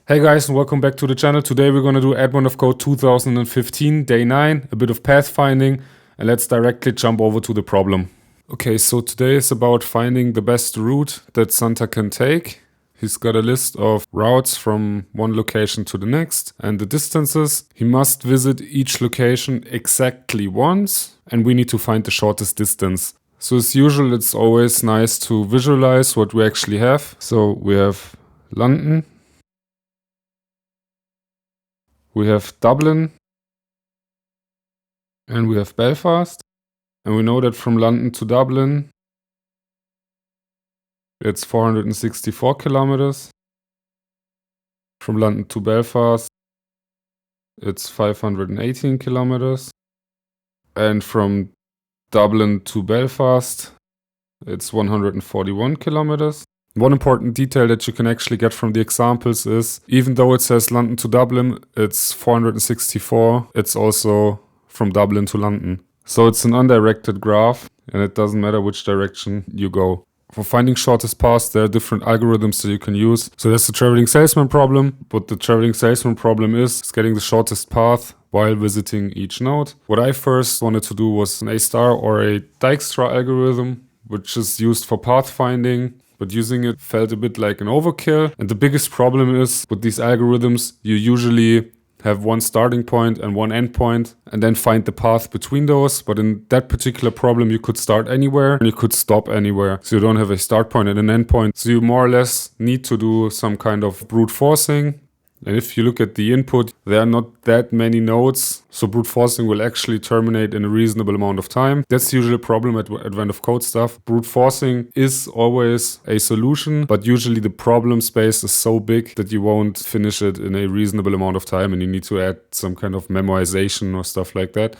Hey guys, and welcome back to the channel. Today we're going to do Advent of Code 2015, day 9, a bit of pathfinding, and let's directly jump over to the problem. Okay, so today is about finding the best route that Santa can take. He's got a list of routes from one location to the next and the distances. He must visit each location exactly once, and we need to find the shortest distance. So as usual, it's always nice to visualize what we actually have. So we have London. We have Dublin, and we have Belfast. And we know that from London to Dublin, it's 464 kilometers. From London to Belfast, it's 518 kilometers. And from Dublin to Belfast, it's 141 kilometers. One important detail that you can actually get from the examples is, even though it says London to Dublin, it's 464, it's also from Dublin to London. So it's an undirected graph, and it doesn't matter which direction you go. For finding shortest paths, there are different algorithms that you can use. So there's the traveling salesman problem, but the traveling salesman problem is getting the shortest path while visiting each node. What I first wanted to do was an A-star or a Dijkstra algorithm, which is used for pathfinding, but using it felt a bit like an overkill. And the biggest problem is with these algorithms, you usually have one starting point and one end point and then find the path between those. But in that particular problem, you could start anywhere and you could stop anywhere. So you don't have a start point and an end point. So you more or less need to do some kind of brute forcing. And if you look at the input, there are not that many nodes, so brute forcing will actually terminate in a reasonable amount of time. That's usually a problem at Advent of Code stuff. Brute forcing is always a solution, but usually the problem space is so big that you won't finish it in a reasonable amount of time, and you need to add some kind of memoization or stuff like that.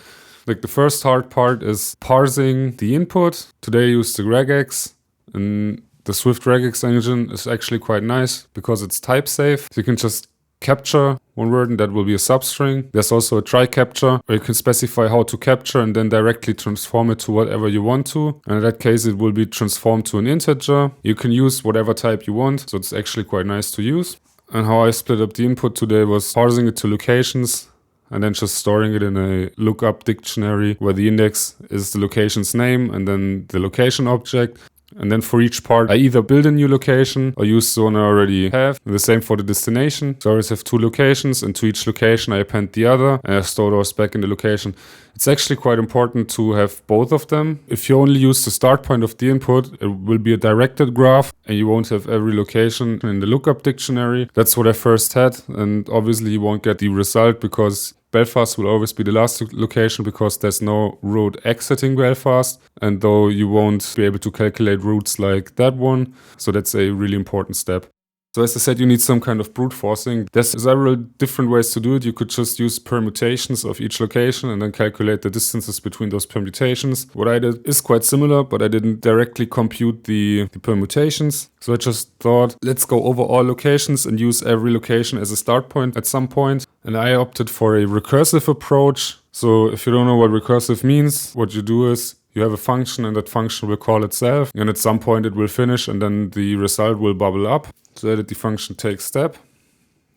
Like the first hard part is parsing the input. Today I used the regex, and the Swift regex engine is actually quite nice because it's type safe. So you can just capture one word and that will be a substring. There's also a try capture where you can specify how to capture and then directly transform it to whatever you want to. And in that case, it will be transformed to an integer. You can use whatever type you want, so it's actually quite nice to use. And how I split up the input today was parsing it to locations and then just storing it in a lookup dictionary where the index is the location's name and then the location object. And then for each part, I either build a new location or use the one I already have. And the same for the destination. So I always have two locations, and to each location I append the other, and I store those back in the location. It's actually quite important to have both of them. If you only use the start point of the input, it will be a directed graph, and you won't have every location in the lookup dictionary. That's what I first had, and obviously you won't get the result because Belfast will always be the last location because there's no road exiting Belfast, and though you won't be able to calculate routes like that one, so that's a really important step. So as I said, you need some kind of brute forcing. There's several different ways to do it. You could just use permutations of each location and then calculate the distances between those permutations. What I did is quite similar, but I didn't directly compute the permutations. So I just thought, let's go over all locations and use every location as a start point at some point. And I opted for a recursive approach. So if you don't know what recursive means, what you do is you have a function and that function will call itself, and at some point it will finish and then the result will bubble up. So that the function takes step,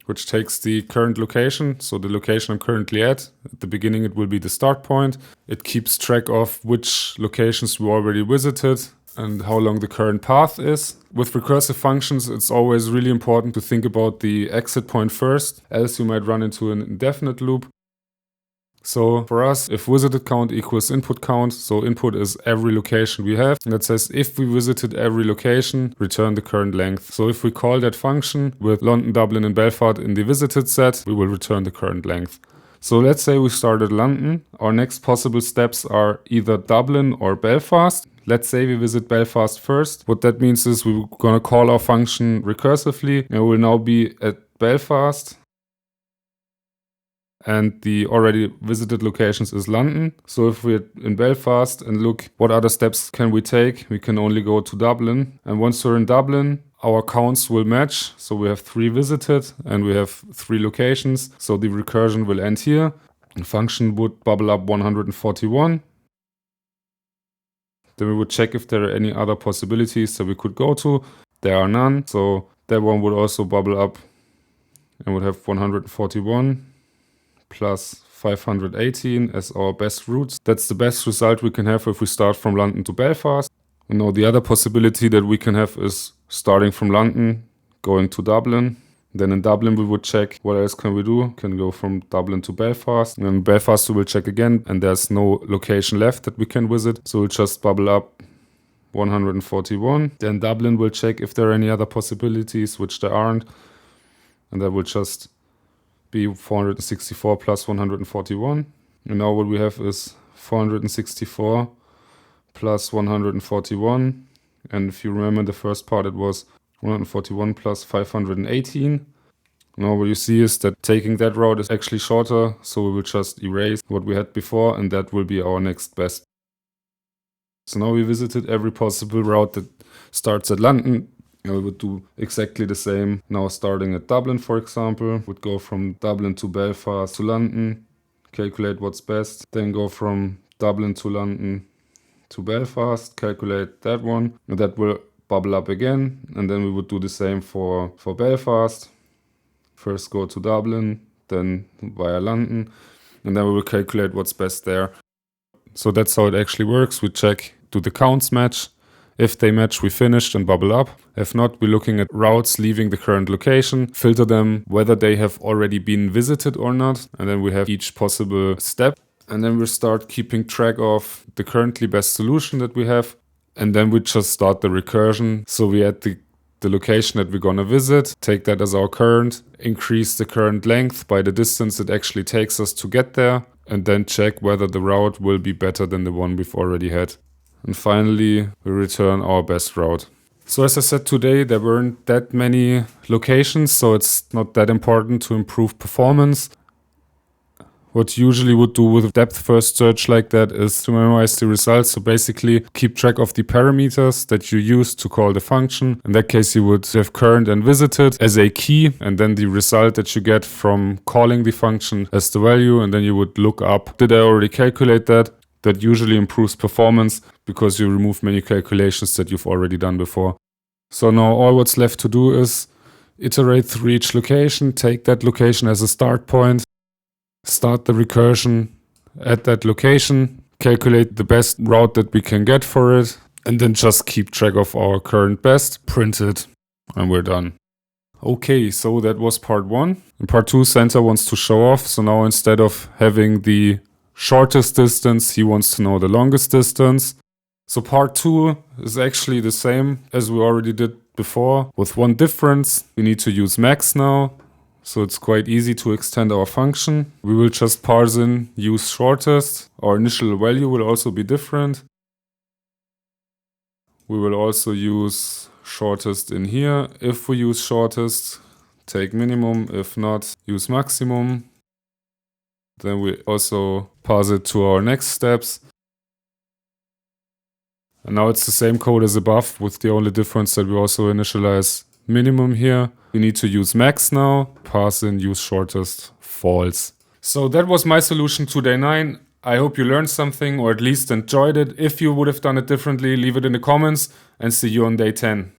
which takes the current location, so the location I'm currently at. At the beginning it will be the start point. It keeps track of which locations we already visited and how long the current path is. With recursive functions, it's always really important to think about the exit point first, else you might run into an indefinite loop. So for us, if visited count equals input count, so input is every location we have, and that says if we visited every location, return the current length. So if we call that function with London, Dublin, and Belfast in the visited set, we will return the current length. So let's say we started London. Our next possible steps are either Dublin or Belfast. Let's say we visit Belfast first. What that means is we're going to call our function recursively, and we'll now be at Belfast. And the already visited locations is London. So if we're in Belfast and look what other steps can we take, we can only go to Dublin. And once we're in Dublin, our counts will match. So we have 3 visited and we have 3 locations. So the recursion will end here. The function would bubble up 141. Then we would check if there are any other possibilities that we could go to. There are none. So that one would also bubble up and would have 141 plus 518 as our best routes. That's the best result we can have if we start from London to Belfast. And now the other possibility that we can have is starting from London, going to Dublin. Then in Dublin we would check what else can we do. Can go from Dublin to Belfast. And in Belfast we will check again, and there's no location left that we can visit. So we'll just bubble up 141. Then Dublin will check if there are any other possibilities, which there aren't. And that will just be 464 plus 141. And now what we have is 464 plus 141. And if you remember the first part, it was 141 plus 518. Now what you see is that taking that route is actually shorter, so we will just erase what we had before, and that will be our next best. So now we visited every possible route that starts at London. We would do exactly the same now, starting at Dublin, for example. Would go from Dublin to Belfast to London, calculate what's best, then go from Dublin to London to Belfast, calculate that one, and that will bubble up again. And then we would do the same for Belfast. First go to Dublin, then via London, and then we will calculate what's best there. So that's how it actually works. We check, do the counts match? If they match, we finished and bubble up. If not, we're looking at routes leaving the current location, filter them whether they have already been visited or not, and then we have each possible step. And then we start keeping track of the currently best solution that we have, and then we just start the recursion. So we add the location that we're gonna visit, take that as our current, increase the current length by the distance it actually takes us to get there, and then check whether the route will be better than the one we've already had. And finally, we return our best route. So as I said today, there weren't that many locations, so it's not that important to improve performance. What you usually would do with depth first search like that is to memorize the results. So basically keep track of the parameters that you use to call the function. In that case, you would have current and visited as a key, and then the result that you get from calling the function as the value. And then you would look up, did I already calculate that? That usually improves performance because you remove many calculations that you've already done before. So now all what's left to do is iterate through each location, take that location as a start point, start the recursion at that location, calculate the best route that we can get for it, and then just keep track of our current best, print it, and we're done. Okay, so that was part 1. In part 2, Santa wants to show off. So now instead of having the shortest distance, he wants to know the longest distance. So part 2 is actually the same as we already did before, with one difference. We need to use max now, so it's quite easy to extend our function. We will just parse in use shortest. Our initial value will also be different. We will also use shortest in here. If we use shortest, take minimum. If not, use maximum. Then we also pass it to our next steps. And now it's the same code as above, with the only difference that we also initialize minimum here. We need to use max now, pass in use shortest, false. So that was my solution to day 9. I hope you learned something or at least enjoyed it. If you would have done it differently, leave it in the comments, and see you on day 10.